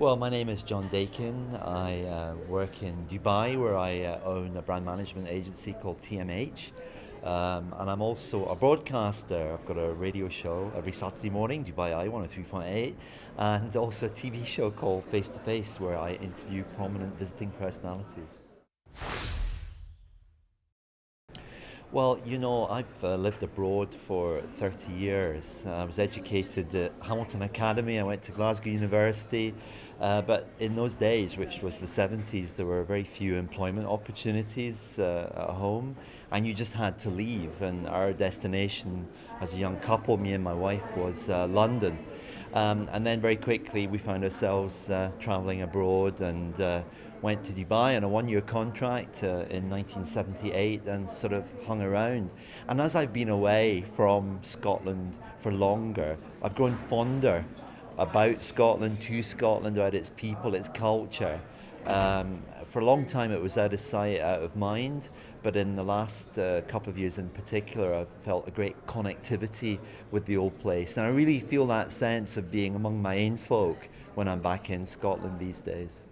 Well, my name is John Deykin. I work in Dubai where I own a brand management agency called TMH. And I'm also a broadcaster. I've got a radio show every Saturday morning, Dubai Eye 103.8, and also a TV show called Face to Face where I interview prominent visiting personalities. Well, I've lived abroad for 30 years. I was educated at Hamilton Academy. I went to Glasgow University. But in those days, which was the 70s, there were very few employment opportunities at home, and you just had to leave. And our destination as a young couple, me and my wife, was London. And then very quickly we found ourselves traveling abroad and went to Dubai on a one-year contract in 1978 and sort of hung around. And as I've been away from Scotland for longer, I've grown fonder about Scotland, to Scotland, about its people, its culture. For a long time it was out of sight, out of mind, but in the last couple of years in particular, I've felt a great connectivity with the old place. And I really feel that sense of being among my own folk when I'm back in Scotland these days.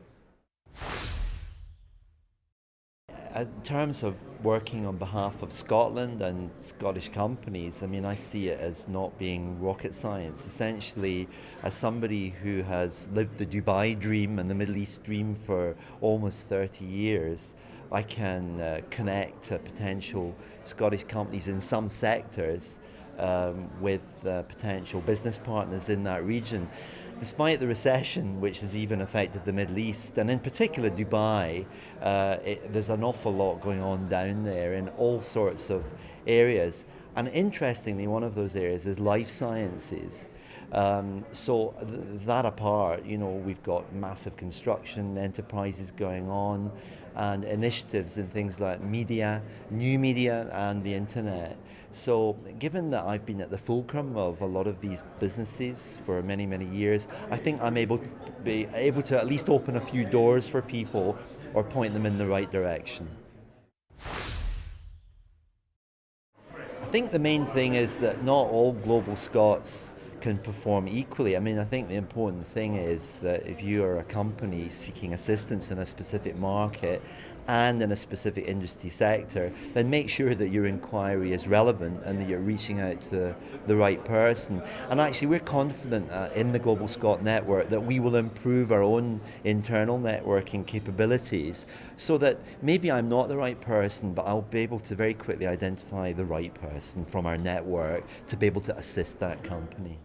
In terms of working on behalf of Scotland and Scottish companies, I mean, I see it as not being rocket science. Essentially, as somebody who has lived the Dubai dream and the Middle East dream for almost 30 years, I can connect to potential Scottish companies in some sectors with potential business partners in that region. Despite the recession, which has even affected the Middle East, and in particular Dubai, there's an awful lot going on down there in all sorts of areas. And interestingly, one of those areas is life sciences. That apart, we've got massive construction enterprises going on and initiatives in things like media, new media, and the internet. So, given that I've been at the fulcrum of a lot of these businesses for many, many years, I think I'm able to at least open a few doors for people or point them in the right direction. I think the main thing is that not all global Scots can perform equally. I mean, I think the important thing is that if you are a company seeking assistance in a specific market and in a specific industry sector, then make sure that your inquiry is relevant and that you're reaching out to the right person. And actually, we're confident in the GlobalScot network that we will improve our own internal networking capabilities so that maybe I'm not the right person, but I'll be able to very quickly identify the right person from our network to be able to assist that company.